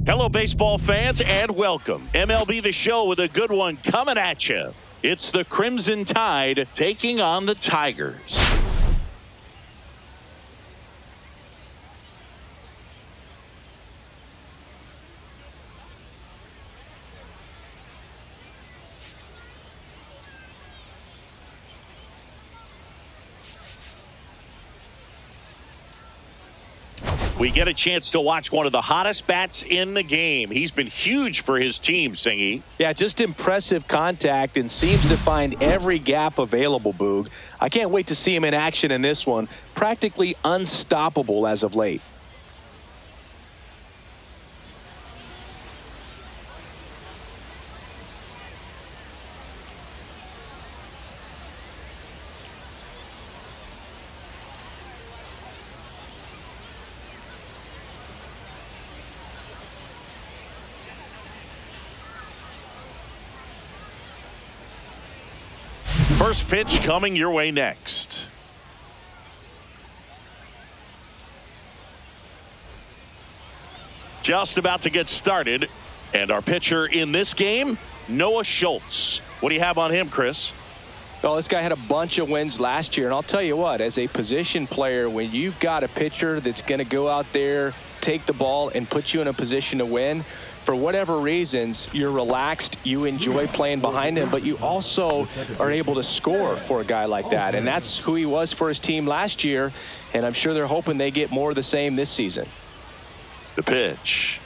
Hello, baseball fans, and welcome. MLB The Show with a good one coming at you. It's the Crimson Tide taking on the Tigers. We get a chance to watch one of the hottest bats in the game. He's been huge for his team, Singy. Yeah, just impressive contact and seems to find every gap available, Boog. I can't wait to see him in action in this one. Practically unstoppable as of late. First pitch coming your way next. Just about to get started. And our pitcher in this game, Noah Schultz. What do you have on him, Chris? Well, this guy had a bunch of wins last year, and I'll tell you what, as a position player, when you've got a pitcher that's going to go out there, take the ball, and put you in a position to win, for whatever reasons, you're relaxed, you enjoy playing behind him, but you also are able to score for a guy like that. And that's who he was for his team last year, and I'm sure they're hoping they get more of the same this season. The pitch.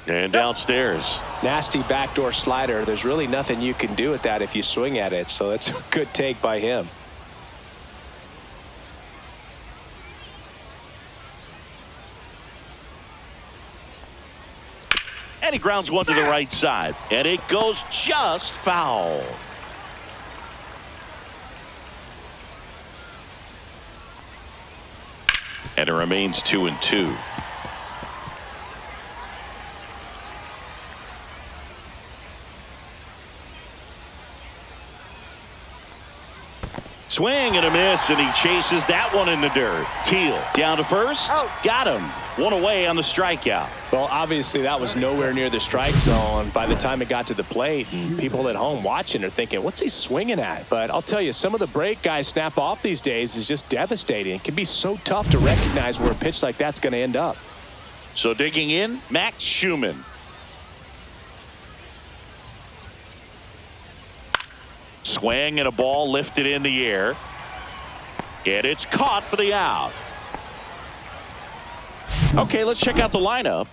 And downstairs. Nasty backdoor slider. There's really nothing you can do with that if you swing at it, so that's a good take by him. And he grounds one to the right side. And it goes just foul. And it remains 2-2. Swing and a miss, and he chases that one in the dirt. Teal down to first. Got him. One away on the strikeout. Well, obviously that was nowhere near the strike zone by the time it got to the plate, and people at home watching are thinking, what's he swinging at? But I'll tell you, some of the break guys snap off these days is just devastating. It can be so tough to recognize where a pitch like that's going to end up. So digging in, Max Schumann. Swing and a ball lifted in the air. And it's caught for the out. Okay, let's check out the lineup.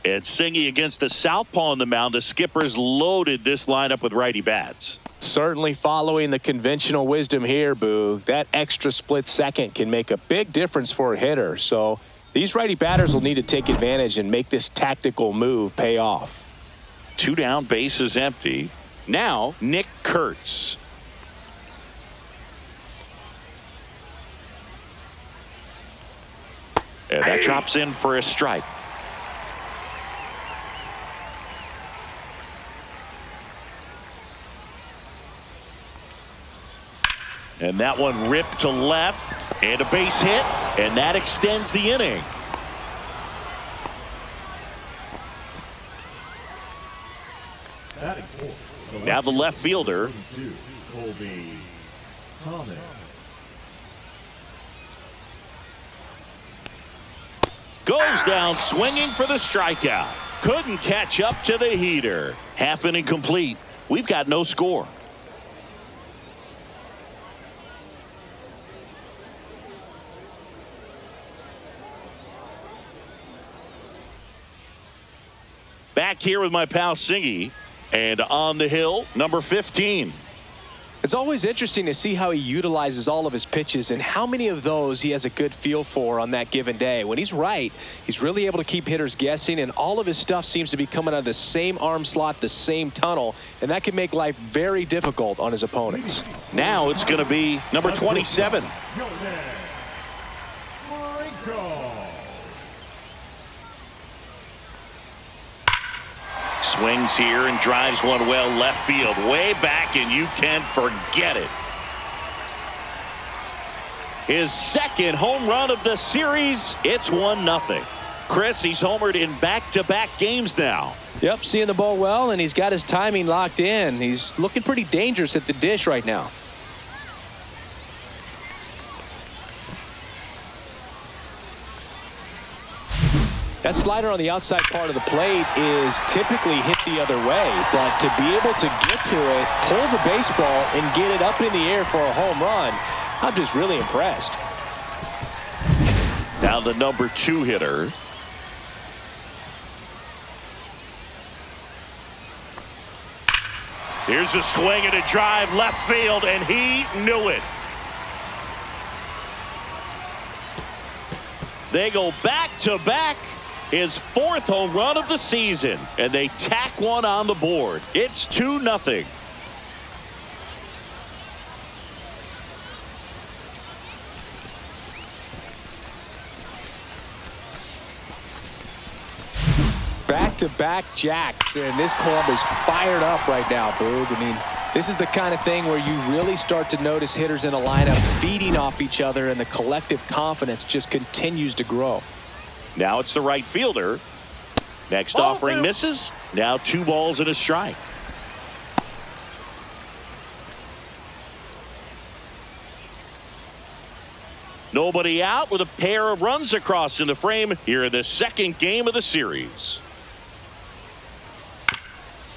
And Singy against the southpaw on the mound. The Skippers loaded this lineup with righty bats. Certainly following the conventional wisdom here, Boo. That extra split second can make a big difference for a hitter. So these righty batters will need to take advantage and make this tactical move pay off. 2 down, bases empty. Now, Nick Kurtz. And that drops in for a strike. And that one ripped to left. And a base hit. And that extends the inning. Now the left fielder. Goes down swinging for the strikeout. Couldn't catch up to the heater. Half inning complete. We've got no score. Back here with my pal Singy. And on the hill, number 15. It's It's always interesting to see how he utilizes all of his pitches and how many of those he has a good feel for on that given day. When he's right, he's really able to keep hitters guessing, and all of his stuff seems to be coming out of the same arm slot, the same tunnel, and that can make life very difficult on his opponents. Now it's going to be number 27. Swings here and drives one well left field, way back, and you can forget it. His second home run of the series. It's 1-0. Chris, he's homered in back-to-back games now. Yep, seeing the ball well, and he's got his timing locked in. He's looking pretty dangerous at the dish right now. That slider on the outside part of the plate is typically hit the other way, but to be able to get to it, pull the baseball, and get it up in the air for a home run, I'm just really impressed. Now the number 2 hitter. Here's a swing and a drive left field, and he knew it. They go back-to-back. His 4th home run of the season, and they tack one on the board. It's 2-0. Back-to-back jacks, and this club is fired up right now, Boog. I mean, this is the kind of thing where you really start to notice hitters in a lineup feeding off each other, and the collective confidence just continues to grow. Now it's the right fielder. Next offering misses. Now 2 balls and a strike. Nobody out with a pair of runs across in the frame here in the second game of the series.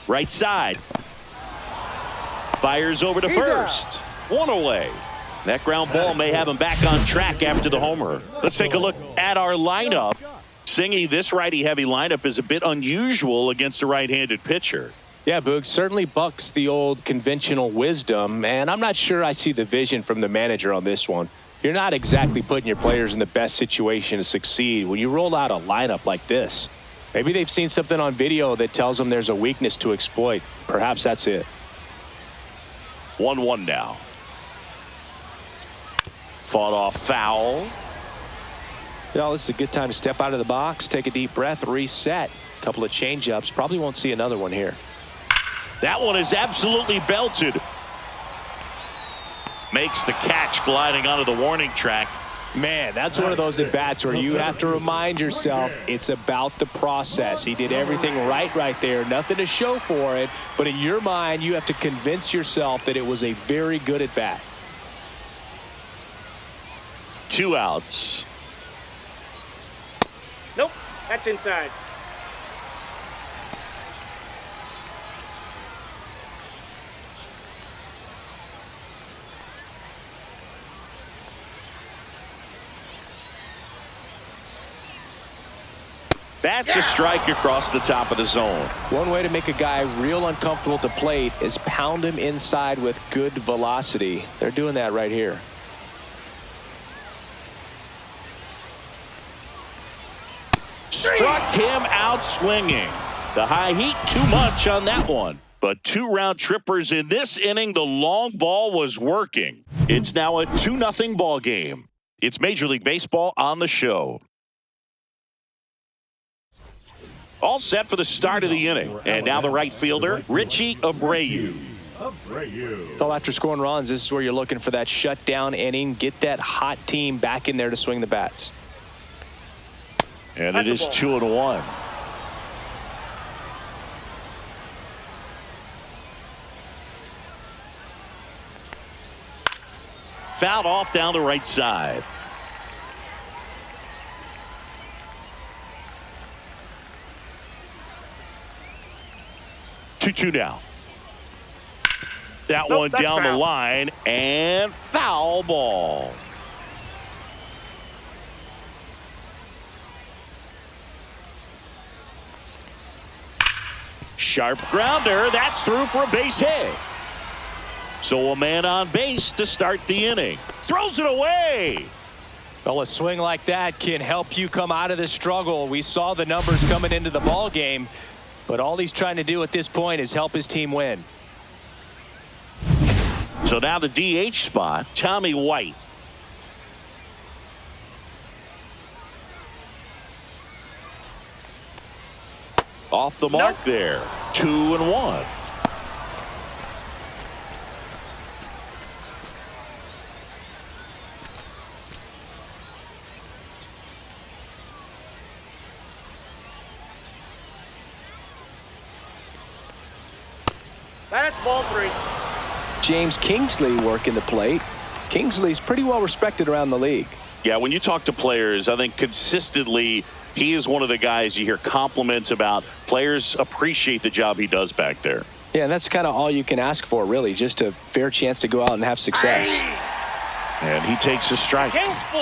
Right side. Fires over to first. 1 away. That ground ball may have him back on track after the homer. Let's take a look at our lineup. Singy, this righty-heavy lineup is a bit unusual against a right-handed pitcher. Yeah, Boog, certainly bucks the old conventional wisdom, and I'm not sure I see the vision from the manager on this one. You're not exactly putting your players in the best situation to succeed when you roll out a lineup like this. Maybe they've seen something on video that tells them there's a weakness to exploit. Perhaps that's it. 1-1 now. Fought off foul. Yeah, this is a good time to step out of the box, take a deep breath, reset. A couple of change-ups. Probably won't see another one here. That one is absolutely belted. Makes the catch gliding onto the warning track. Man, that's one of those at-bats where you have to remind yourself it's about the process. He did everything right there. Nothing to show for it. But in your mind, you have to convince yourself that it was a very good at-bat. 2 outs. Nope, that's inside. That's a strike across the top of the zone. One way to make a guy real uncomfortable at the plate is pound him inside with good velocity. They're doing that right here. Struck him out swinging. The high heat too much on that one. But 2 round trippers in this inning. The long ball was working. It's now a 2-0 ball game. It's Major League Baseball on the show. All set for the start of the inning. And now the right fielder, Richie Abreu. So after scoring runs, this is where you're looking for that shutdown inning. Get that hot team back in there to swing the bats. And it is 2-1. Fouled off down the right side. Two now. That one down the line, and foul ball. Sharp grounder. That's through for a base hit. So a man on base to start the inning. Throws it away. Well, a swing like that can help you come out of the struggle. We saw the numbers coming into the ball game, but all he's trying to do at this point is help his team win. So now the DH spot, Tommy White. Off the mark there. 2-1. That's ball 3. James Kingsley working the plate. Kingsley's pretty well respected around the league. Yeah, when you talk to players, I think consistently he is one of the guys you hear compliments about. Players appreciate the job he does back there. Yeah, and that's kind of all you can ask for, really, just a fair chance to go out and have success. And he takes a strike.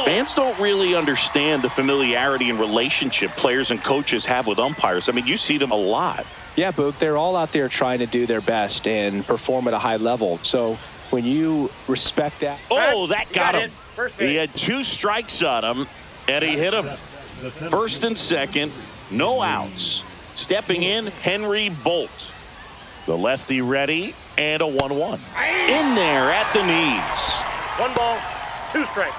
Fans don't really understand the familiarity and relationship players and coaches have with umpires. I mean, you see them a lot. Yeah, Boog, they're all out there trying to do their best and perform at a high level. So when you respect that. Oh, that got him. He hit. had 2 strikes on him, and he hit him. First and second, no outs. Stepping in, Henry Bolt. The lefty ready, and a 1-1. In there at the knees. 1 ball, 2 strikes.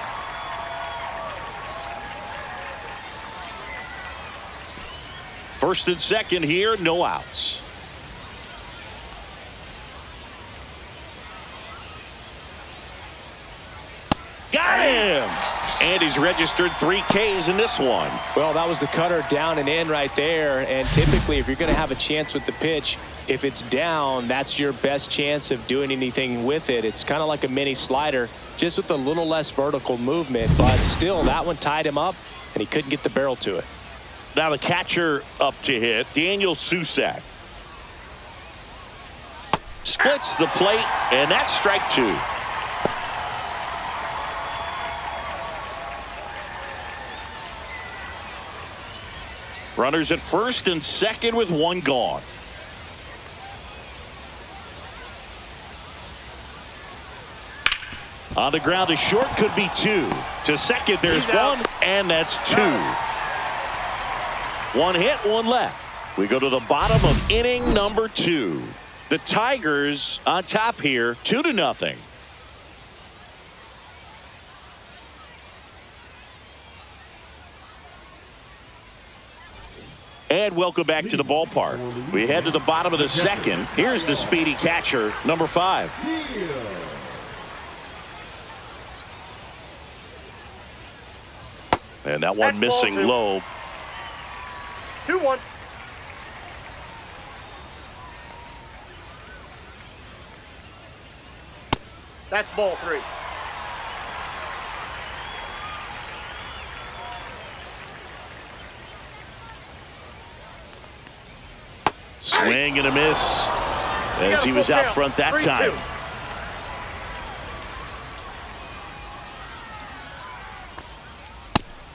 First and second here, no outs. Got him! And he's registered 3 Ks in this one. Well, that was the cutter down and in right there. And typically, if you're going to have a chance with the pitch, if it's down, that's your best chance of doing anything with it. It's kind of like a mini slider, just with a little less vertical movement. But still, that one tied him up, and he couldn't get the barrel to it. Now the catcher up to hit, Daniel Susak. Splits the plate, and that's strike 2. Runners at first and second with 1 gone. On the ground to short, could be 2. To second, there's 1, and that's 2. 1 hit, 1 left. We go to the bottom of inning number 2. The Tigers on top here, 2-0. And welcome back to the ballpark. We head to the bottom of the second. Here's the speedy catcher, number 5. And that one missing low. 2-1. That's ball 3. Swing and a miss as he was out front that time. 3-2.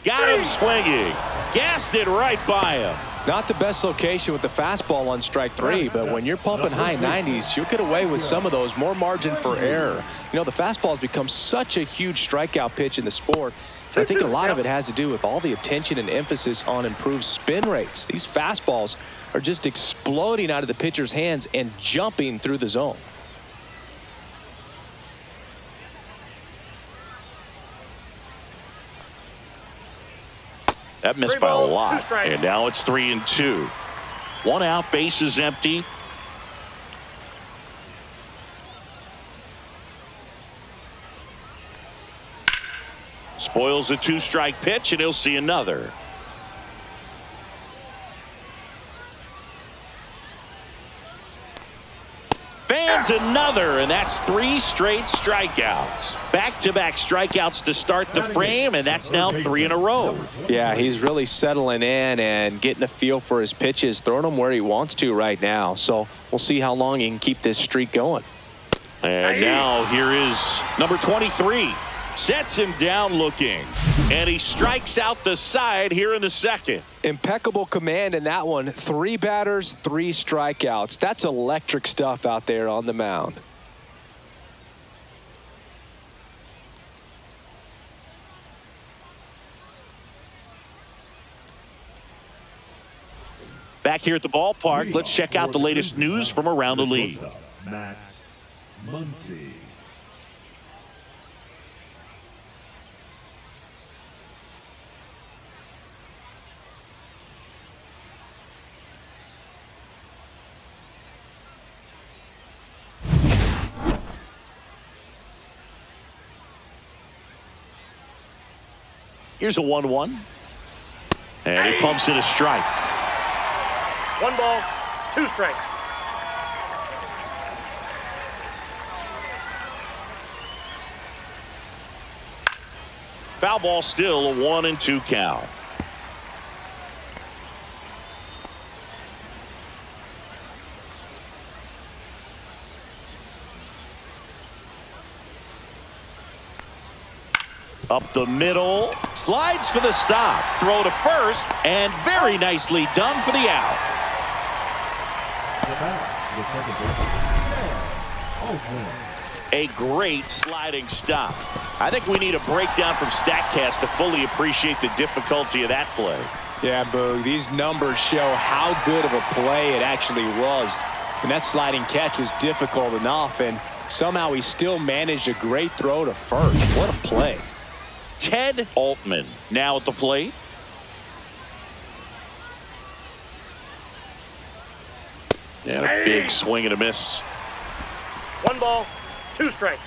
Got him swinging. Gassed it right by him. Not the best location with the fastball on strike 3, but when you're pumping high 90s, you'll get away with some of those. More margin for error. You know, the fastball has become such a huge strikeout pitch in the sport. And I think a lot of it has to do with all the attention and emphasis on improved spin rates. These fastballs are just exploding out of the pitcher's hands and jumping through the zone. That missed by a lot. And now it's 3-2. 1 out, base is empty. Spoils a 2-strike pitch, and he'll see another. Fans another, and that's 3 straight strikeouts. Back-to-back strikeouts to start the frame, and that's now 3 in a row. Yeah, he's really settling in and getting a feel for his pitches, throwing them where he wants to right now. So we'll see how long he can keep this streak going. And now here is number 23. Sets him down looking, and he strikes out the side here in the second. Impeccable command in that one. 3 batters, 3 strikeouts. That's electric stuff out there on the mound. Back here at the ballpark, let's check out the latest news from around the league. Max Muncy. Here's a 1-1. And he pumps it a strike. 1 ball, 2 strikes. Foul ball, still a 1-2 count. Up the middle, slides for the stop. Throw to first, and very nicely done for the out. A great sliding stop. I think we need a breakdown from StatCast to fully appreciate the difficulty of that play. Yeah, Boog, these numbers show how good of a play it actually was. And that sliding catch was difficult enough, and somehow he still managed a great throw to first. What a play. Ted Altman now at the plate. And a big swing and a miss. 1 ball, 2 strikes.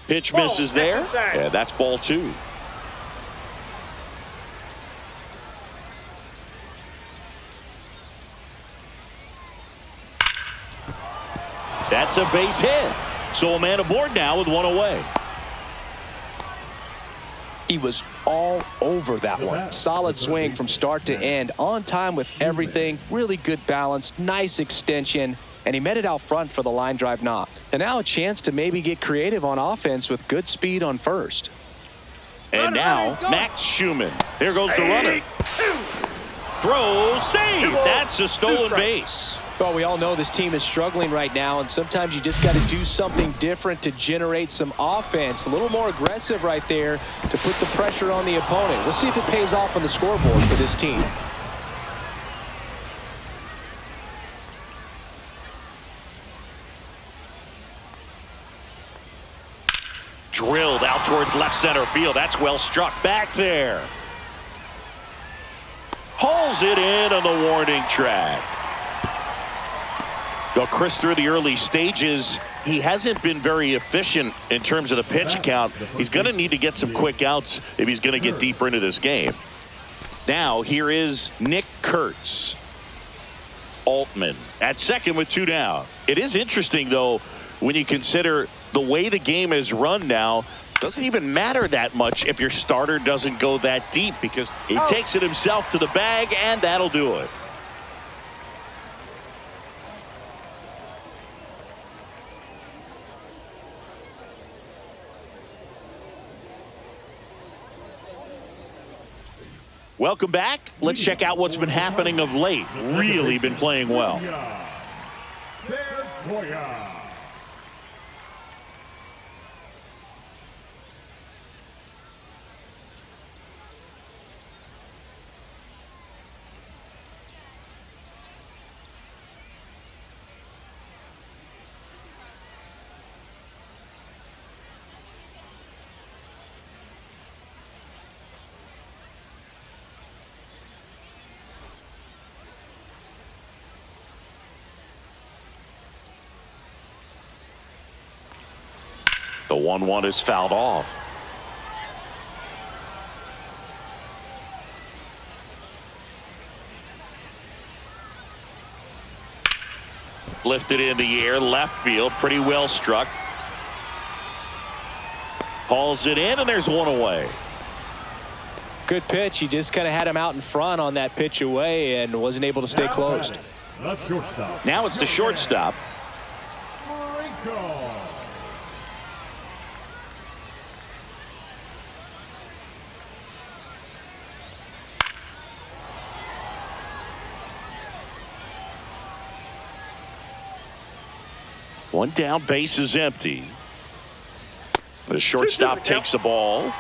Pitch Ball, misses there. that's inside. Yeah, that's ball 2. That's a base hit. So a man aboard now with 1 away. He was all over that one. Solid swing from start to end. On time with everything. Really good balance. Nice extension. And he met it out front for the line drive knock. And now a chance to maybe get creative on offense with good speed on first. And now Max Schumann. There goes the runner. Throw, save. That's a stolen base. Well, we all know this team is struggling right now, and sometimes you just got to do something different to generate some offense. A little more aggressive right there to put the pressure on the opponent. We'll see if it pays off on the scoreboard for this team. Drilled out towards left center field. That's well struck back there. Hauls it in on the warning track. Well, Chris, through the early stages, he hasn't been very efficient in terms of the pitch count. He's going to need to get some quick outs if he's going to get deeper into this game. Now, here is Nick Kurtz. Altman at second with 2 down. It is interesting, though, when you consider the way the game is run now. Doesn't even matter that much if your starter doesn't go that deep, because he takes it himself to the bag, and that'll do it. Welcome back. Let's check out what's been happening of late. Really been playing well. The 1-1 is fouled off. Lifted in the air, left field, pretty well struck. Hauls it in, and there's 1 away. Good pitch. He just kind of had him out in front on that pitch away and wasn't able to stay closed. Now it's the shortstop. One down, base is empty. The shortstop takes the ball.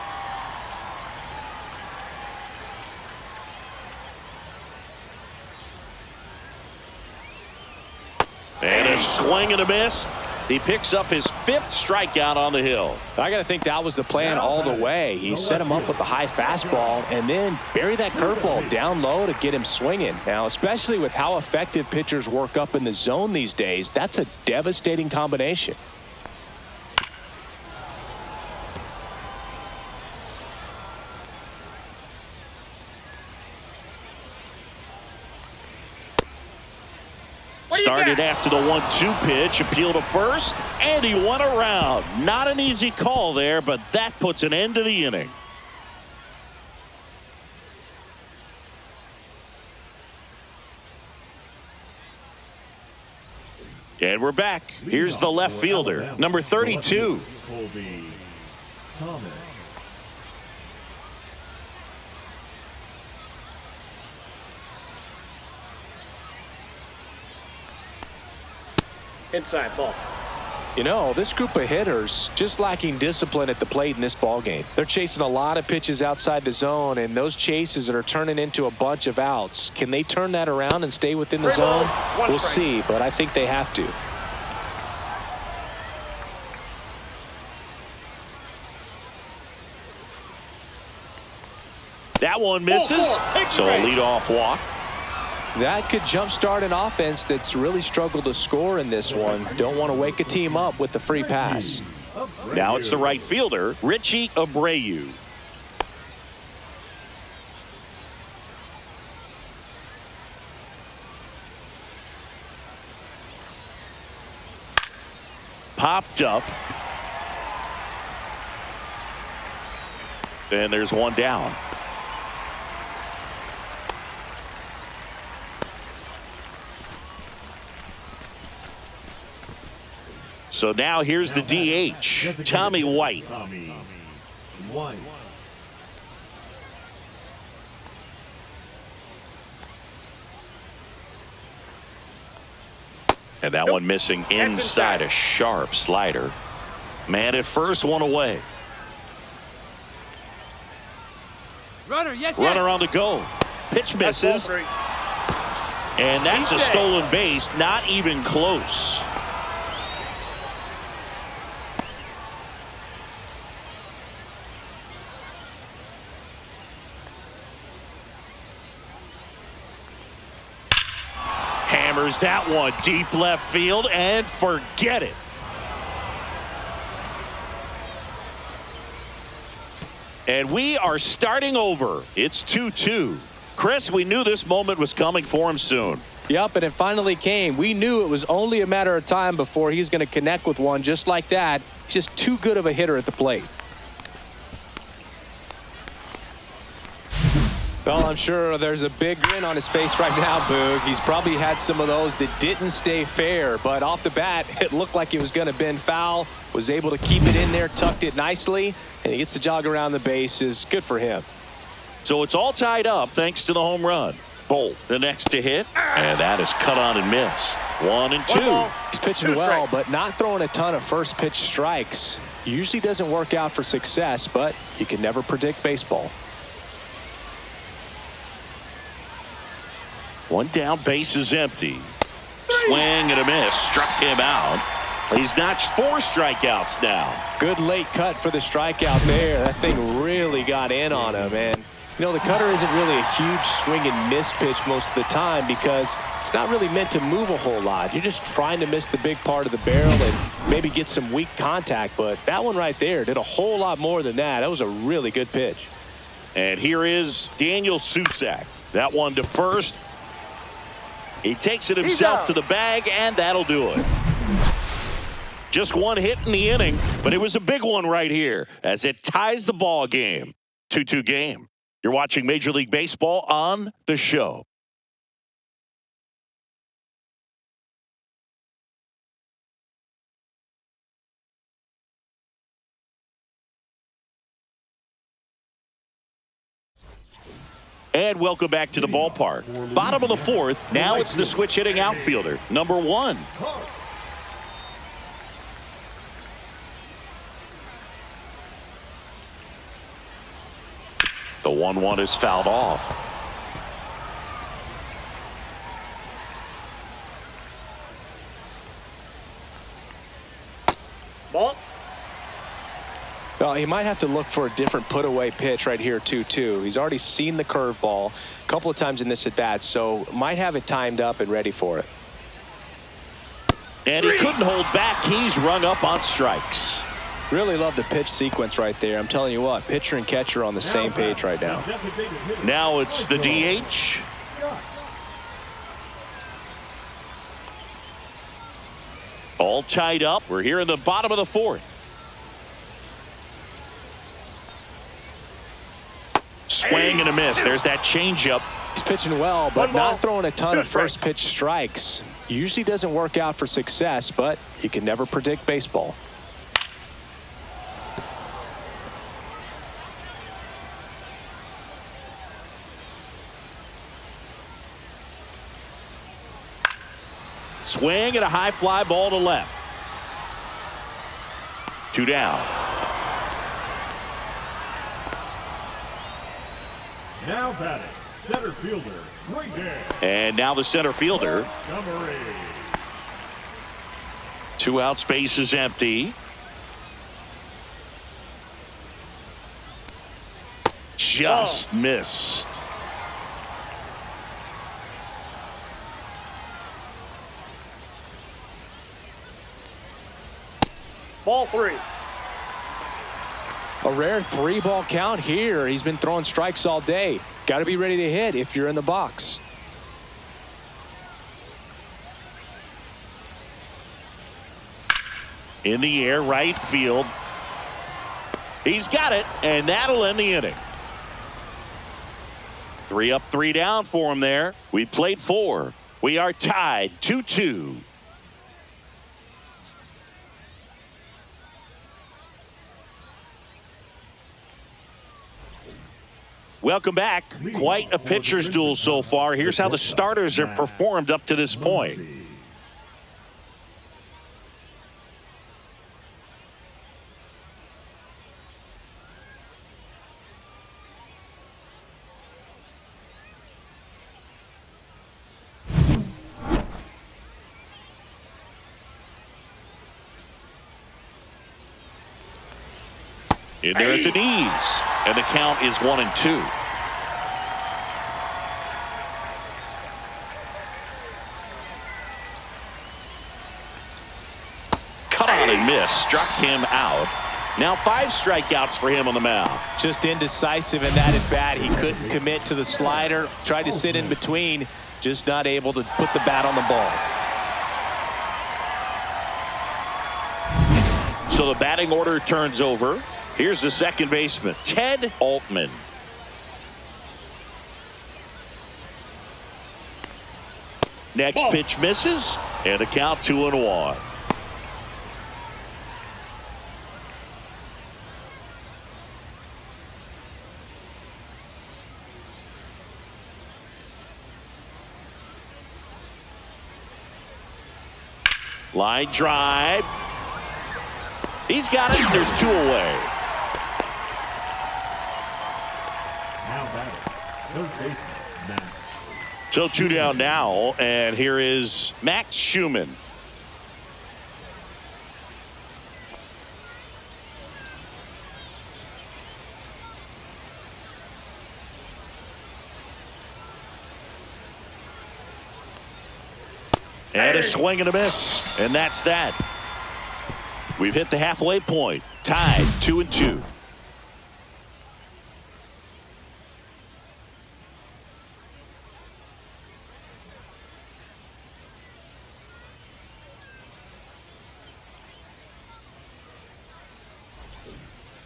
And a swing and a miss. He picks up his 5th strikeout on the hill. I got to think that was the plan all the way. He set him up with the high fastball and then bury that curveball down low to get him swinging. Now, especially with how effective pitchers work up in the zone these days, that's a devastating combination. Started after the 1-2 pitch, appeal to first, and he went around. Not an easy call there, but that puts an end to the inning. And we're back. Here's the left fielder, number 32. Inside ball. You know, this group of hitters just lacking discipline at the plate in this ball game. They're chasing a lot of pitches outside the zone, and those chases are turning into a bunch of outs. Can they turn that around and stay within the zone? We'll see, but I think they have to. That one misses, so a leadoff walk. That could jumpstart an offense that's really struggled to score in this one. Don't want to wake a team up with the free pass. Now it's the right fielder, Richie Abreu. Popped up. And there's one down. So now here's the DH, Tommy White. And that one missing inside, a sharp slider. Man at first, one away. Runner on the go. Pitch misses. And that's a stolen base, not even close. Hammers that one deep left field and forget it. And we are starting over. It's 2-2. Chris, we knew this moment was coming for him soon. Yep, and it finally came. We knew it was only a matter of time before he's going to connect with one just like that. He's just too good of a hitter at the plate. Well, I'm sure there's a big grin on his face right now, Boog. He's probably had some of those that didn't stay fair, but off the bat, it looked like it was going to bend foul, was able to keep it in there, tucked it nicely, and he gets to jog around the bases. Good for him. So it's all tied up thanks to the home run. Bolt, the next to hit, and that is cut on and missed. 1-2. He's pitching well, but not throwing a ton of first pitch strikes. Usually doesn't work out for success, but you can never predict baseball. One down, base is empty. Swing and a miss, struck him out. He's notched 4 strikeouts now. Good late cut for the strikeout there. That thing really got in on him, and you know, the cutter isn't really a huge swing and miss pitch most of the time because it's not really meant to move a whole lot. You're just trying to miss the big part of the barrel and maybe get some weak contact, but that one right there did a whole lot more than that. That was a really good pitch. And here is Daniel Susac. That one to first. He takes it himself to the bag, and that'll do it. Just one hit in the inning, but it was a big one right here as it ties the ball game. 2-2 game. You're watching Major League Baseball on The Show. And welcome back to the ballpark. Bottom of the 4th. Now it's the switch hitting outfielder, number 1. The 1-1 is fouled off. Ball. Well, he might have to look for a different put-away pitch right here, 2-2. He's already seen the curveball a couple of times in this at-bat, so might have it timed up and ready for it. And he couldn't hold back. He's rung up on strikes. Really love the pitch sequence right there. I'm telling you what, pitcher and catcher on the same page right now. Now it's the DH. All tied up. We're here in the bottom of the fourth. Swing and a miss. There's that changeup. He's pitching well, but not throwing a ton of first pitch strikes. Usually doesn't work out for success, but you can never predict baseball. Swing and a high fly ball to left. 2 down. Now batting, center fielder, right there. And now the center fielder. Number 8. 2 out, space is empty. Just missed. Ball 3. A rare 3-ball count here. He's been throwing strikes all day. Got to be ready to hit if you're in the box. In the air, right field. He's got it, and that'll end the inning. 3 up, 3 down for him there. We played 4. We are tied 2-2. Welcome back. Quite a pitcher's duel so far. Here's how the starters have performed up to this point. In there at the knees. And the count is 1-2. Cut on and miss. Struck him out. Now 5 strikeouts for him on the mound. Just indecisive in that at bat. He couldn't commit to the slider. Tried to sit in between. Just not able to put the bat on the ball. So the batting order turns over. Here's the second baseman, Ted Altman. Next pitch misses, and a count 2-1. Line drive. He's got it. There's 2 away. So 2 down now, and here is Max Schumann. And a swing and a miss, and that's that. We've hit the halfway point, tied 2-2.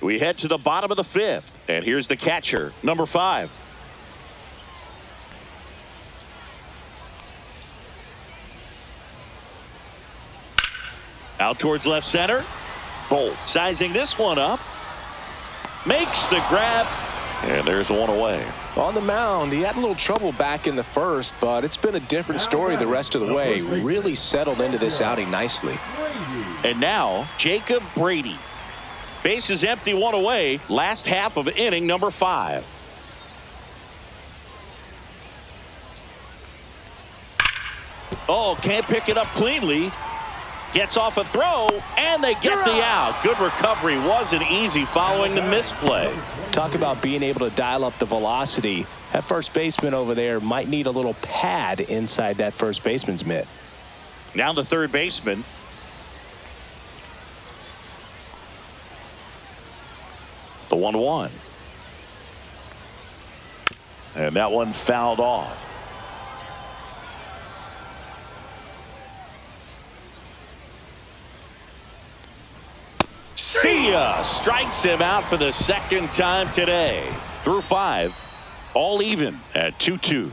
We head to the bottom of the 5th, and here's the catcher, number 5. Out towards left center. Bolt sizing this one up. Makes the grab, and there's 1 away. On the mound, he had a little trouble back in the first, but it's been a different story the rest of the way. Really settled into this outing nicely. And now, Jacob Brady. Base is empty, 1 away. Last half of inning number 5. Oh, can't pick it up cleanly. Gets off a throw, and they get the out. Good recovery. Wasn't easy following the misplay. Talk about being able to dial up the velocity. That first baseman over there might need a little pad inside that first baseman's mitt. Now the third baseman. The 1-1. And that one fouled off. See ya! Strikes him out for the second time today. Through 5. All even at 2-2.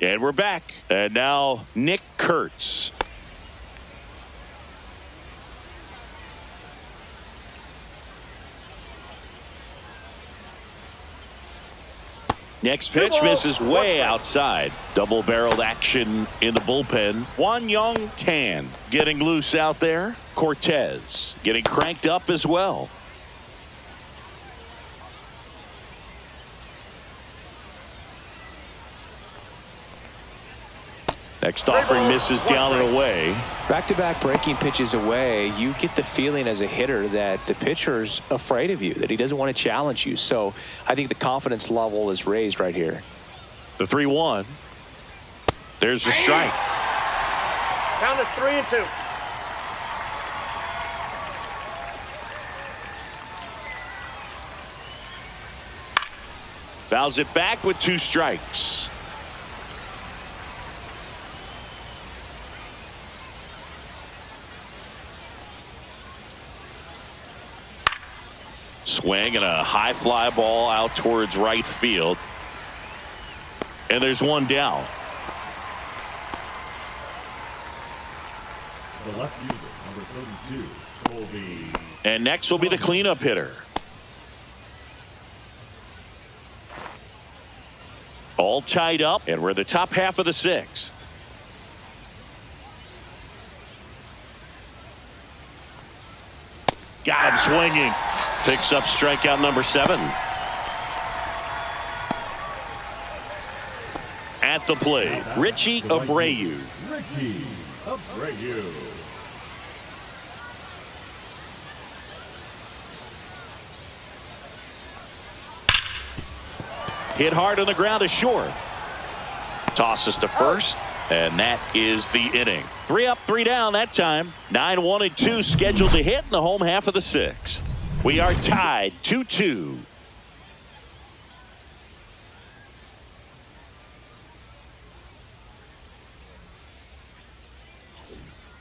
And we're back. And now Nick Kurtz. Next pitch misses way outside. Double-barreled action in the bullpen. Juan Young Tan getting loose out there. Cortez getting cranked up as well. Next offering misses down and away. Back-to-back breaking pitches away, you get the feeling as a hitter that the pitcher's afraid of you, that he doesn't want to challenge you. So I think the confidence level is raised right here. The 3-1. There's the strike. Count is 3-2. Fouls it back with 2 strikes. Swing and a high fly ball out towards right field. And there's one down. The left fielder, number 32, will be. And next will be the cleanup hitter. All tied up, and we're the top half of the 6th. Got him swinging. Picks up strikeout number 7. At the plate, Richie Abreu. Richie Abreu. Hit hard on the ground to short. Tosses to first, and that is the inning. 3 up, 3 down that time. 9-1 and 2 scheduled to hit in the home half of the 6th. We are tied 2-2.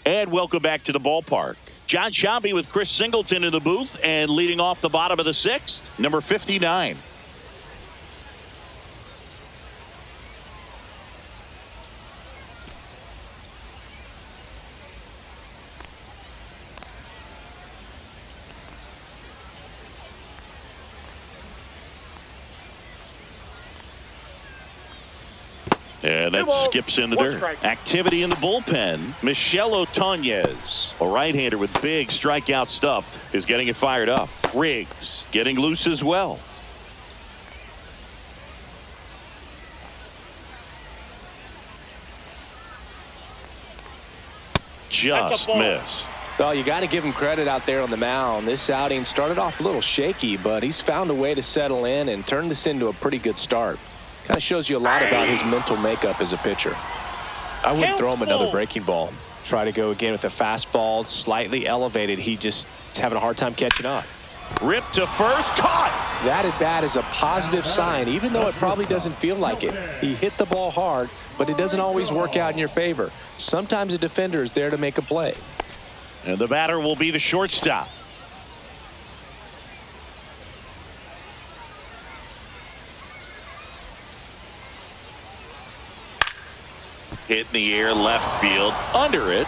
And welcome back to the ballpark. John Sciambi with Chris Singleton in the booth, and leading off the bottom of the 6th, number 59. And that skips in the dirt. Activity in the bullpen. Michel Otonez, a right-hander with big strikeout stuff, is getting it fired up. Riggs getting loose as well. Just missed. Well, you got to give him credit out there on the mound. This outing started off a little shaky, but he's found a way to settle in and turn this into a pretty good start. Kind of shows you a lot about his mental makeup as a pitcher. I wouldn't throw him another breaking ball. Try to go again with the fastball, slightly elevated. He just is having a hard time catching up. Ripped to first, caught. That at bat is a positive sign, even though it probably doesn't feel like it. He hit the ball hard, but it doesn't always work out in your favor. Sometimes a defender is there to make a play. And the batter will be the shortstop. Hit in the air, left field, under it.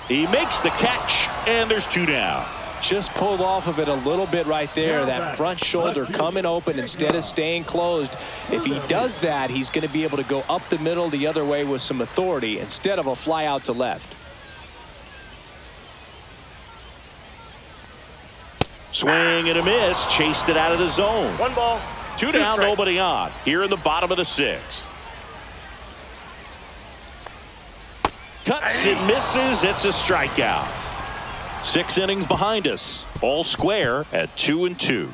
He makes the catch, and there's 2 down. Just pulled off of it a little bit right there. That front shoulder coming open instead of staying closed. If he does that, he's going to be able to go up the middle the other way with some authority instead of a fly out to left. Swing and a miss. Chased it out of the zone. 1 ball. 2 down, nobody on. Here in the bottom of the 6th. Cuts and misses. It's a strikeout. 6 innings behind us. All square at 2-2.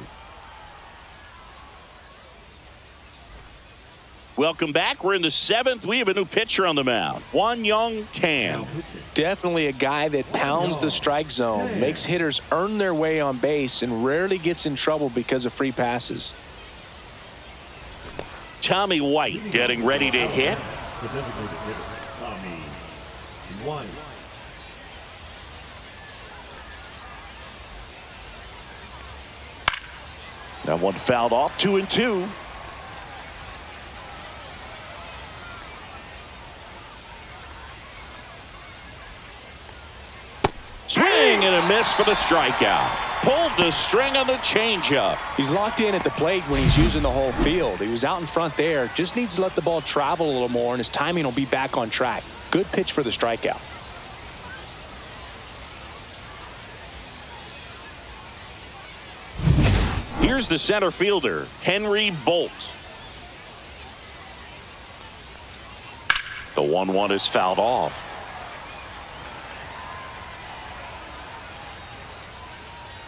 Welcome back. We're in the 7th. We have a new pitcher on the mound. One Young Tan. Definitely a guy that pounds the strike zone, makes hitters earn their way on base, and rarely gets in trouble because of free passes. Tommy White getting ready to hit. The designated hitter, Tommy White. That one fouled off. 2-2. Swing and a miss for the strikeout. Pulled the string on the changeup. He's locked in at the plate when he's using the whole field. He was out in front there. Just needs to let the ball travel a little more, and his timing will be back on track. Good pitch for the strikeout. Here's the center fielder, Henry Bolt. The 1-1 is fouled off.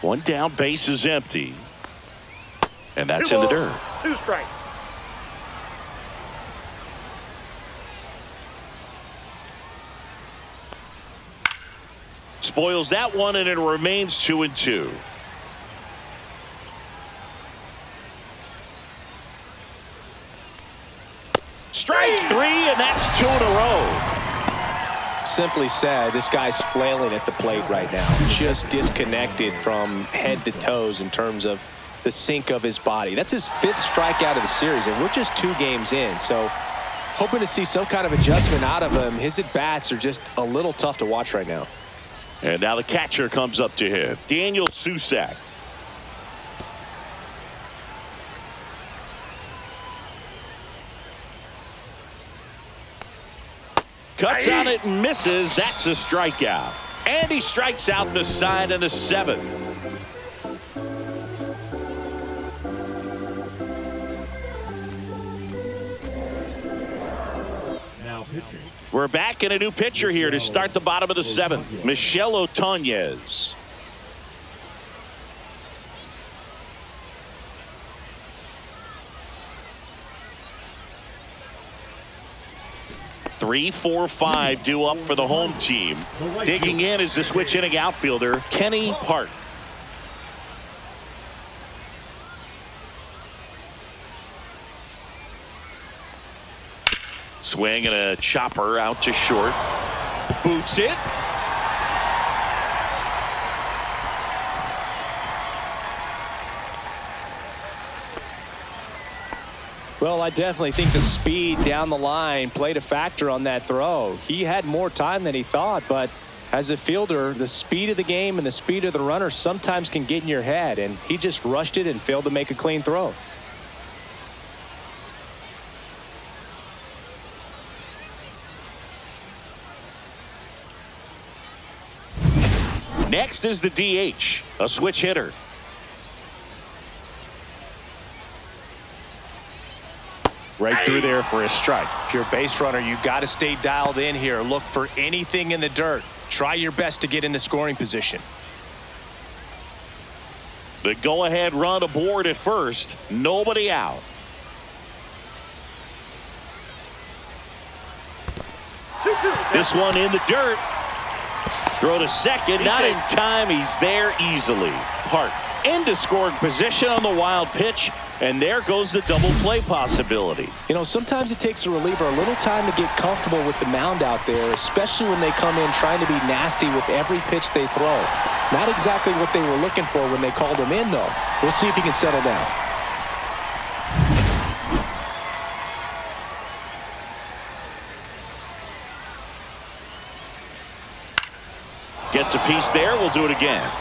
One down, base is empty. And that's in the dirt. 2 strikes. Spoils that one, and it remains 2-2. Strike 3, and that's 2 in a row. Simply said, this guy's flailing at the plate right now. Just disconnected from head to toes in terms of the sink of his body. That's his 5th strikeout of the series, and we're just 2 games in. So hoping to see some kind of adjustment out of him. His at-bats are just a little tough to watch right now. And now the catcher comes up to him, Daniel Susac. Cuts on it and misses. That's a strikeout. And he strikes out the side in the 7th. Now pitching. We're back in a new pitcher here to start the bottom of the 7th. Michel Otoñez. Three, 4, 5 due up for the home team. Digging in is the switch inning outfielder, Kenny Park. Swing and a chopper out to short. Boots it. Well, I definitely think the speed down the line played a factor on that throw. He had more time than he thought, but as a fielder, the speed of the game and the speed of the runner sometimes can get in your head, and he just rushed it and failed to make a clean throw. Next is the DH, a switch hitter. Right through there for a strike. If you're a base runner, you've got to stay dialed in here. Look for anything in the dirt. Try your best to get into scoring position. The go-ahead run aboard at first. Nobody out. This one in the dirt. Throw to second. Not in time. He's there easily. Park into scoring position on the wild pitch. And there goes the double play possibility. You know, sometimes it takes a reliever a little time to get comfortable with the mound out there, especially when they come in trying to be nasty with every pitch they throw. Not exactly what they were looking for when they called him in, though. We'll see if he can settle down. Gets a piece there. We'll do it again.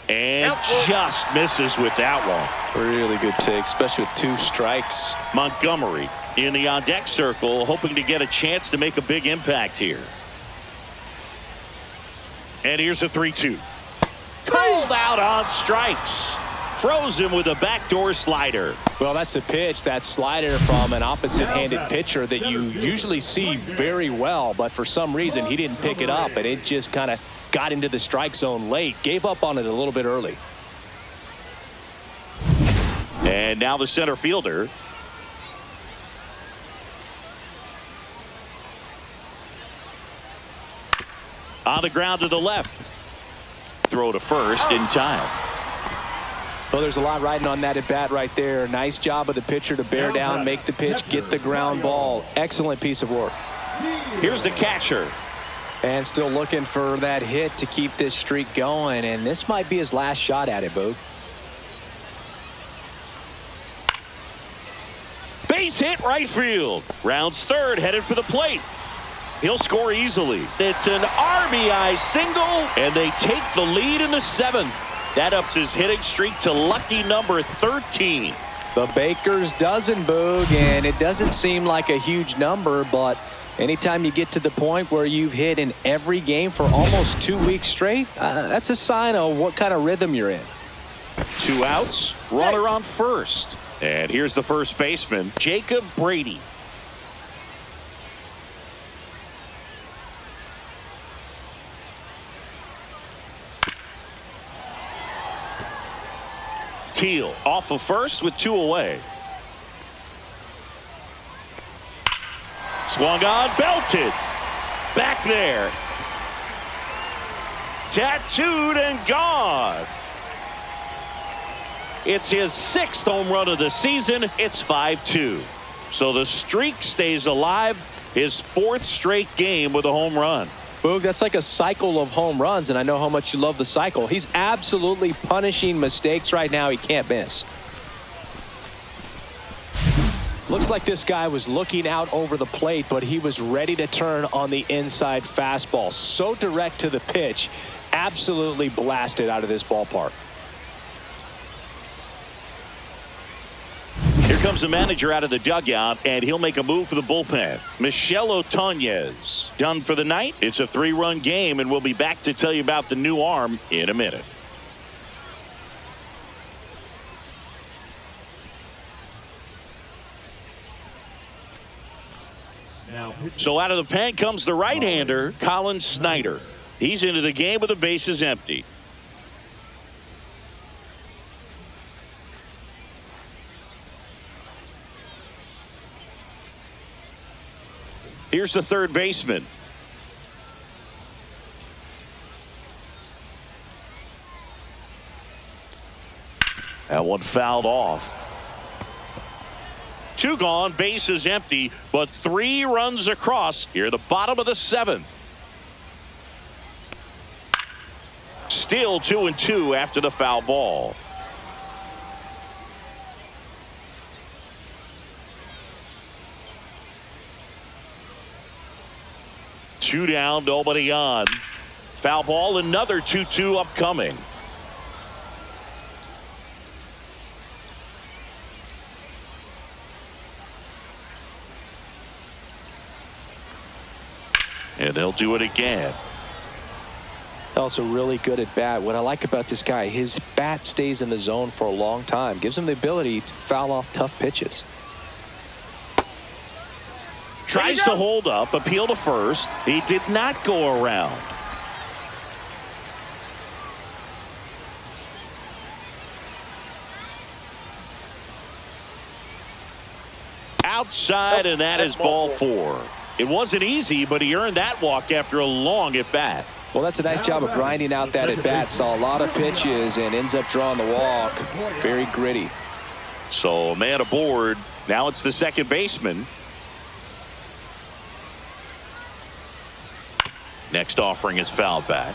And just misses with that one. Really good take, especially with 2 strikes. Montgomery in the on-deck circle, hoping to get a chance to make a big impact here. And here's a 3-2. Called out on strikes. Froze him with a backdoor slider. Well, that's a pitch, that slider from an opposite-handed pitcher that you usually see very well, but for some reason he didn't pick it up, and it just kind of got into the strike zone late. Gave up on it a little bit early. And now the center fielder. On the ground to the left. Throw to first in time. Well, there's a lot riding on that at bat right there. Nice job of the pitcher to bear down, make the pitch, get the ground ball. Excellent piece of work. Here's the catcher. And still looking for that hit to keep this streak going. And this might be his last shot at it, Boog. Base hit right field. Rounds third, headed for the plate. He'll score easily. It's an RBI single, and they take the lead in the 7th. That ups his hitting streak to lucky number 13. The Baker's dozen, Boog, and it doesn't seem like a huge number, but anytime you get to the point where you've hit in every game for almost 2 weeks straight, that's a sign of what kind of rhythm you're in. 2 outs, runner on first. And here's the first baseman, Jacob Brady. Teal off of first with 2 away. Swung on, belted. Back there. Tattooed and gone. It's his 6th home run of the season. It's 5-2. So the streak stays alive. His 4th straight game with a home run. Boog, that's like a cycle of home runs, and I know how much you love the cycle. He's absolutely punishing mistakes right now he can't miss. Looks like this guy was looking out over the plate, but he was ready to turn on the inside fastball. So direct to the pitch, absolutely blasted out of this ballpark. Here comes the manager out of the dugout, and he'll make a move for the bullpen. Michel Otoñez done for the night. It's a 3-run game, and we'll be back to tell you about the new arm in a minute. So out of the pen comes the right-hander, Colin Snyder. He's into the game with the bases empty. Here's the third baseman. That one fouled off. 2 gone, base is empty, but 3 runs across here at the bottom of the 7th. Still 2-2 after the foul ball. Two down, nobody on. Foul ball, another 2-2 upcoming. And they'll do it again. Also really good at bat. What I like about this guy, his bat stays in the zone for a long time. Gives him the ability to foul off tough pitches. Tries to hold up, appeal to first. He did not go around. Outside, and that is ball 4. It wasn't easy, but he earned that walk after a long at bat. Well, that's a nice job of grinding out that at bat. Saw a lot of pitches and ends up drawing the walk. Very gritty. So a man aboard. Now it's the second baseman. Next offering is fouled back.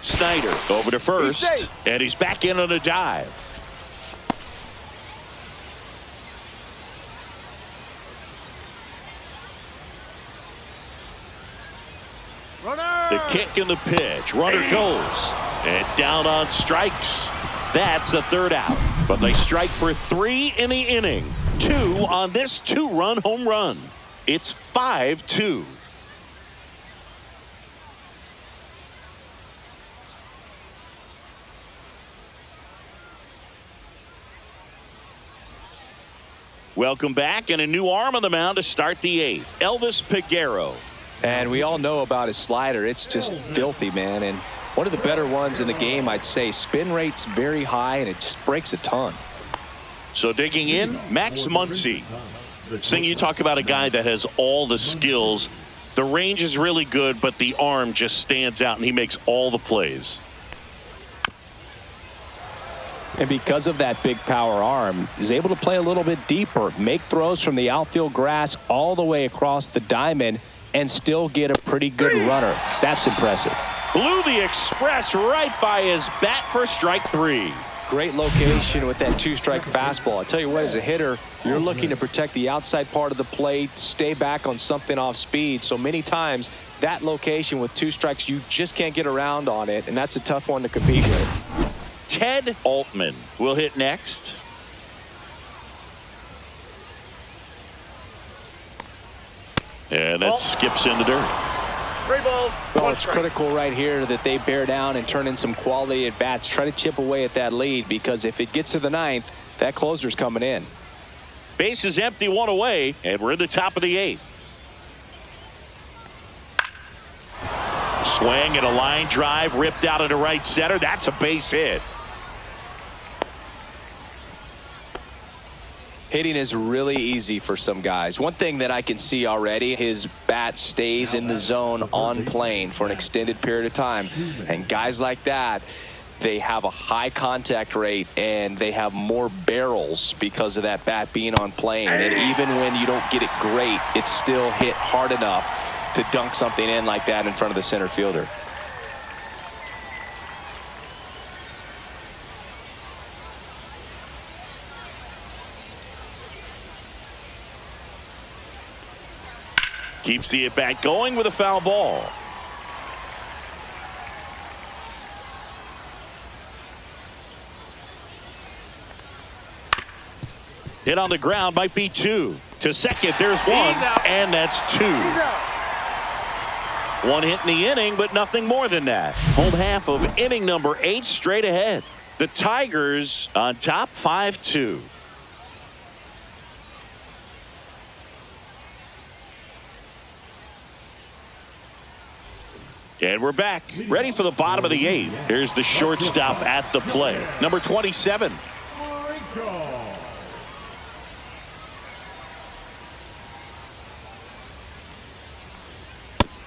Snyder over to first, and he's back in on a dive. The kick and the pitch. Runner goes. And down on strikes. That's the third out. But they strike for 3 in the inning. 2 on this 2-run home run. It's 5-2. Welcome back, and a new arm on the mound to start the 8th. Elvis Peguero. And we all know about his slider. It's just filthy, man. And one of the better ones in the game, I'd say. Spin rate's very high, and it just breaks a ton. So digging in, Max Muncy. Sing, you talk about a guy that has all the skills. The range is really good, but the arm just stands out, and he makes all the plays. And because of that big power arm, he's able to play a little bit deeper, make throws from the outfield grass all the way across the diamond, and still get a pretty good runner. That's impressive. Blew the express right by his bat for strike 3. Great location with that 2-strike fastball. I tell you what, as a hitter, you're looking to protect the outside part of the plate, stay back on something off speed. So many times that location with 2 strikes, you just can't get around on it, and that's a tough one to compete with. Ted Altman will hit next. And that skips into dirt. 3 balls. Well, it's critical right here that they bear down and turn in some quality at bats. Try to chip away at that lead, because if it gets to the 9th, that closer's coming in. Base is empty, 1 away, and we're in the top of the 8th. Swing and a line drive ripped out into right center. That's a base hit. Hitting is really easy for some guys. One thing that I can see already, his bat stays in the zone on plane for an extended period of time. And guys like that, they have a high contact rate and they have more barrels because of that bat being on plane. And even when you don't get it great, it's still hit hard enough to dunk something in like that in front of the center fielder. Keeps the at-bat going with a foul ball. Hit on the ground, might be 2. To second, there's 1, and that's 2. 1 hit in the inning, but nothing more than that. Home half of inning number 8 straight ahead. The Tigers on top, 5-2. And we're back, ready for the bottom of the 8th. Here's the shortstop at the plate, number 27.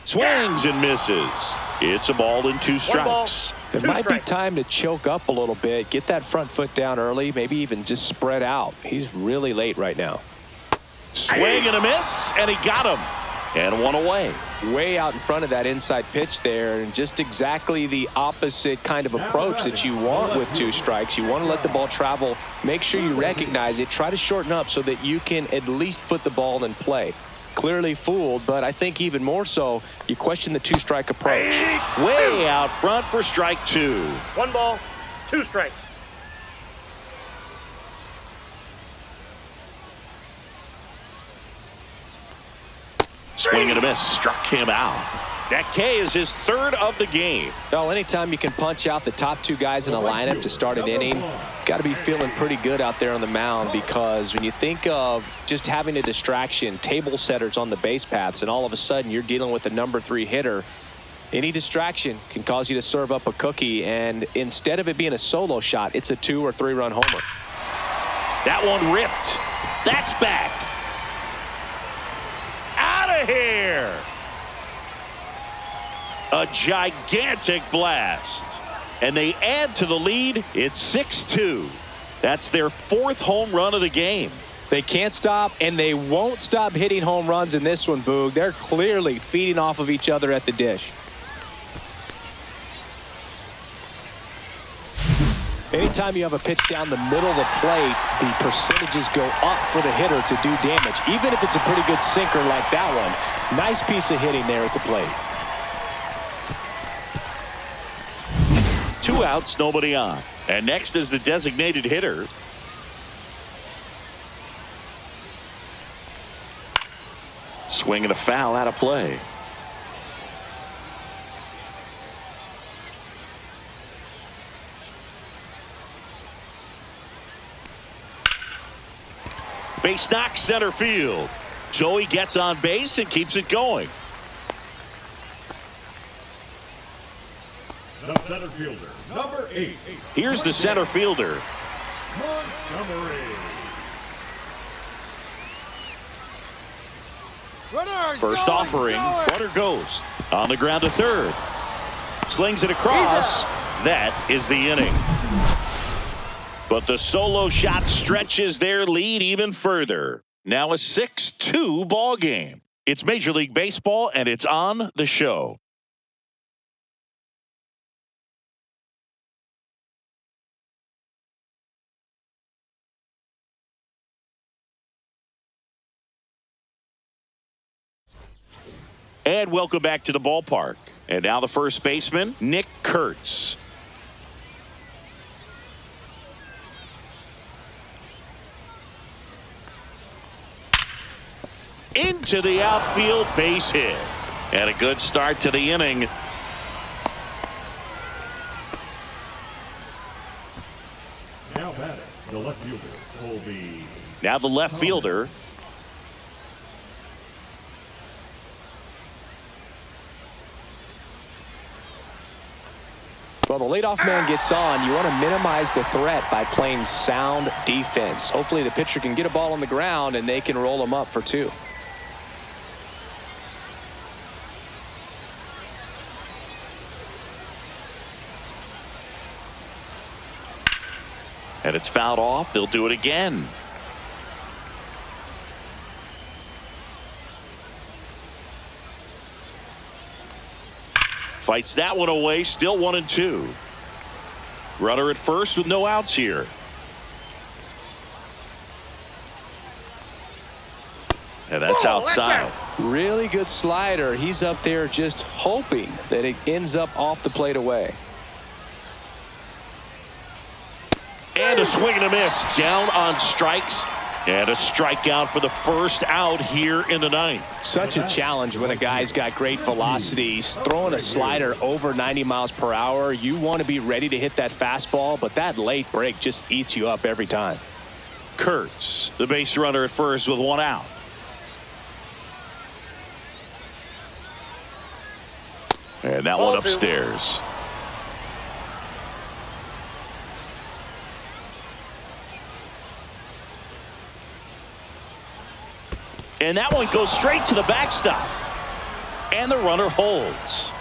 Swings and misses. It's a ball and 2 strikes. It might be time to choke up a little bit, get that front foot down early, maybe even just spread out. He's really late right now. Swing and a miss, and he got him. And 1 away. Way out in front of that inside pitch there, and just exactly the opposite kind of approach that you want with 2 strikes. You want to let the ball travel. Make sure you recognize it. Try to shorten up so that you can at least put the ball in play. Clearly fooled, but I think even more so, you question the 2-strike approach. Way out front for strike 2. 1 ball, 2 strikes. Swing and a miss, struck him out. That K is his 3rd of the game. Well, anytime you can punch out the top 2 guys in a lineup to start an inning, got to be feeling pretty good out there on the mound, because when you think of just having a distraction, table setters on the base paths, and all of a sudden you're dealing with a number 3 hitter, any distraction can cause you to serve up a cookie, and instead of it being a solo shot, it's a 2- or 3-run homer. That one ripped. That's back. Out of here. A gigantic blast. And they add to the lead. It's 6-2. That's their 4th home run of the game. They can't stop, and they won't stop hitting home runs in this one, Boog. They're clearly feeding off of each other at the dish. Anytime you have a pitch down the middle of the plate, the percentages go up for the hitter to do damage, even if it's a pretty good sinker like that one. Nice piece of hitting there at the plate. 2 outs, nobody on. And next is the designated hitter. Swing and a foul out of play. Base knock center field. Joey gets on base and keeps it going. The center fielder, number 8. Here's the center fielder. Montgomery. First offering, runner goes on the ground to third. Slings it across. That is the inning. But the solo shot stretches their lead even further. Now a 6-2 ball game. It's Major League Baseball, and it's on the show. And welcome back to the ballpark. And now the first baseman, Nick Kurtz. Into the outfield, base hit. And a good start to the inning. Now batting, the left fielder, Colby. Now the left fielder. Well, the leadoff man gets on. You want to minimize the threat by playing sound defense. Hopefully the pitcher can get a ball on the ground and they can roll them up for 2. And it's fouled off. They'll do it again. Fights that one away. Still 1-2. Runner at first with no outs here. And that's outside. Really good slider. He's up there just hoping that it ends up off the plate away. And a swing and a miss. Down on strikes. And a strikeout for the first out here in the ninth. Such a challenge when a guy's got great velocity. He's throwing a slider over 90 miles per hour. You want to be ready to hit that fastball, but that late break just eats you up every time. Kurtz, the base runner at first with 1 out. And that one upstairs. And that one goes straight to the backstop. And the runner holds.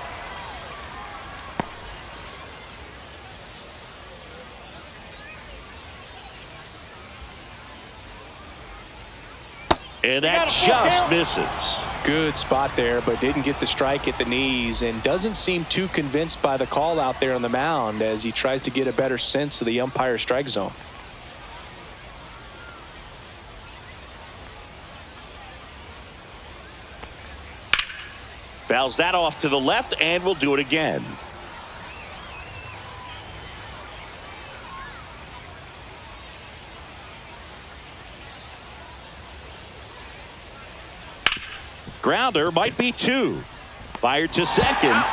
And that just misses. Good spot there, but didn't get the strike at the knees and doesn't seem too convinced by the call out there on the mound as he tries to get a better sense of the umpire strike zone. Fouls that off to the left, and we'll do it again. Grounder might be 2. Fired to second.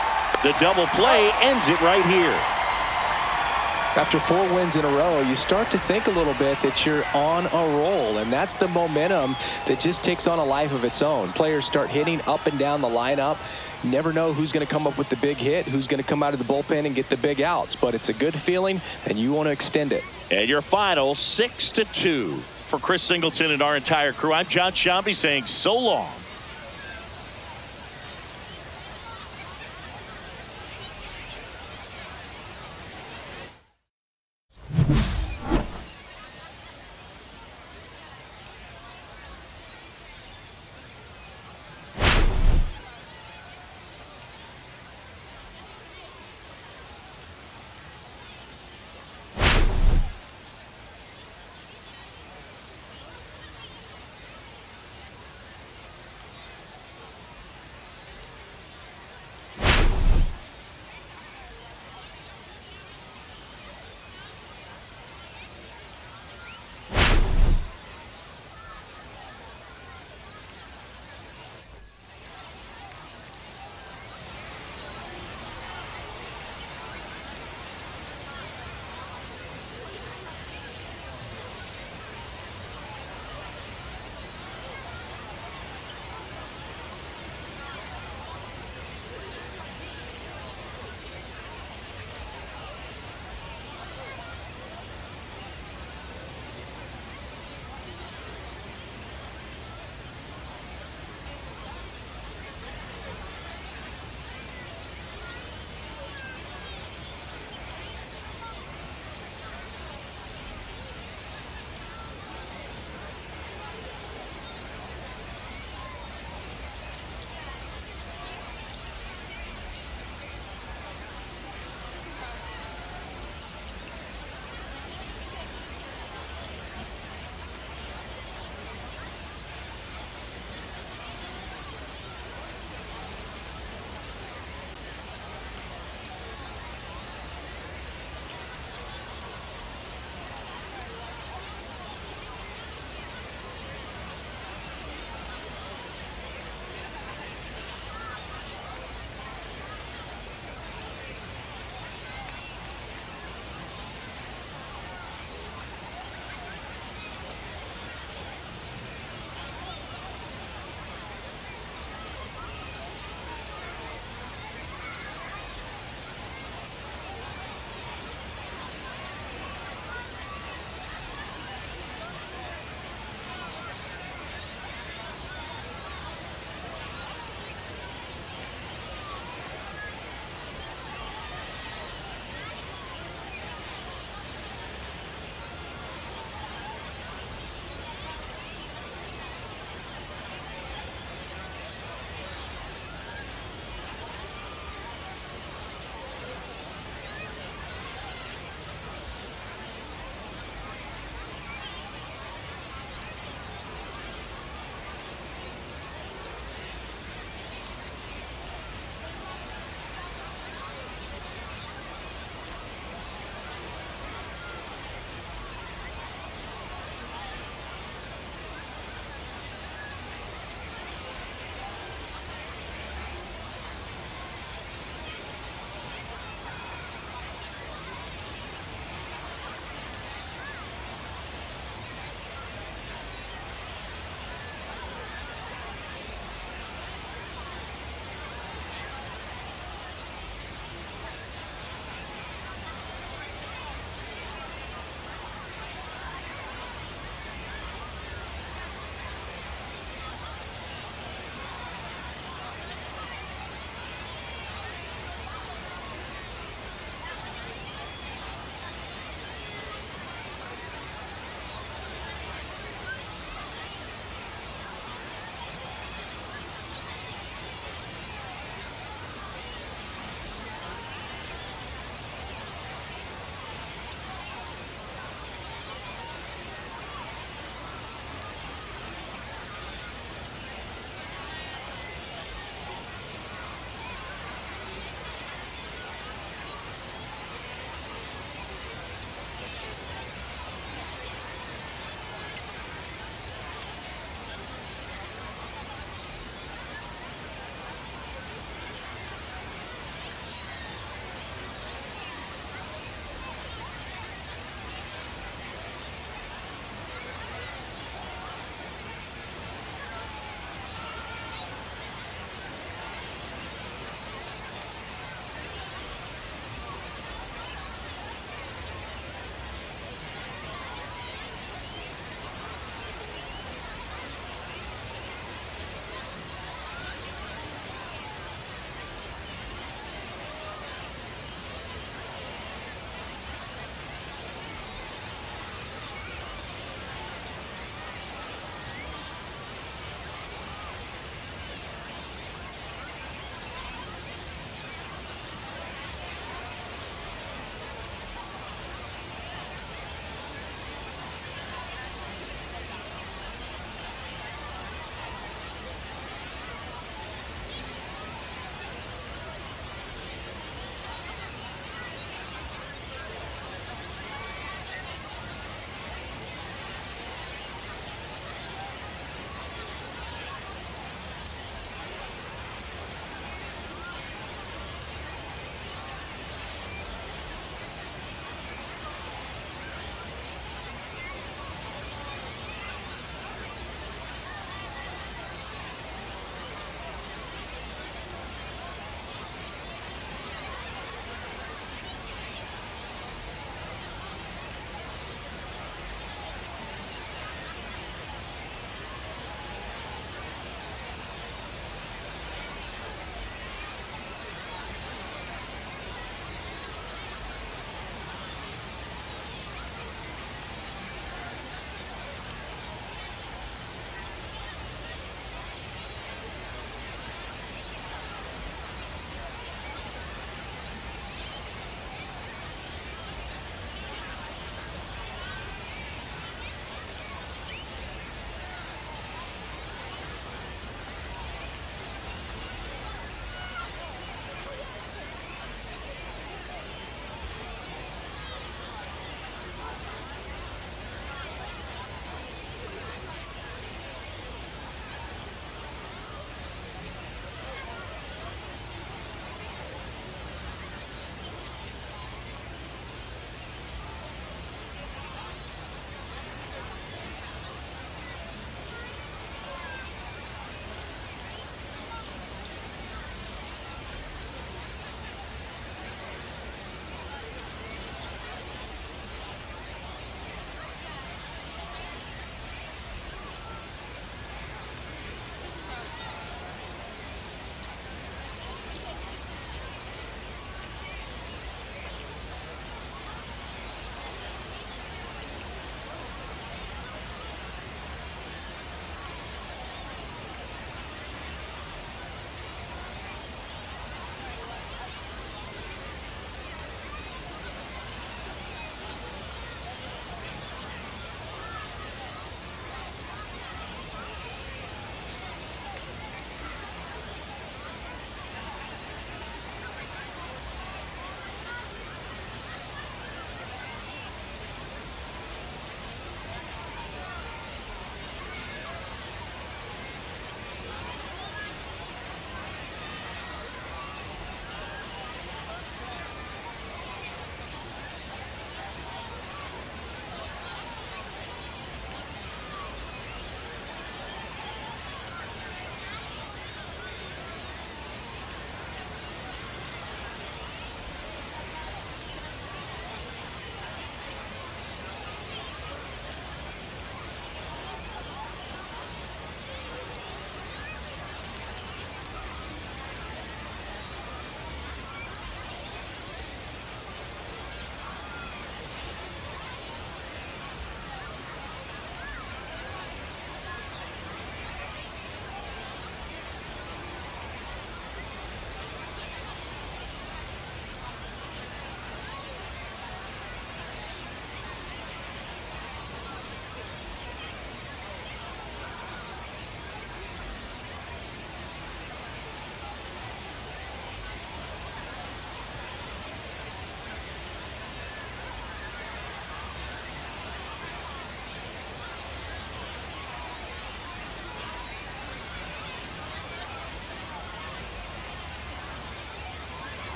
The double play ends it right here. After 4 wins in a row, you start to think a little bit that you're on a roll, and that's the momentum that just takes on a life of its own. Players start hitting up and down the lineup. You never know who's going to come up with the big hit, who's going to come out of the bullpen and get the big outs, but it's a good feeling, and you want to extend it. And your final 6-2. For Chris Singleton and our entire crew, I'm John Shambi saying so long.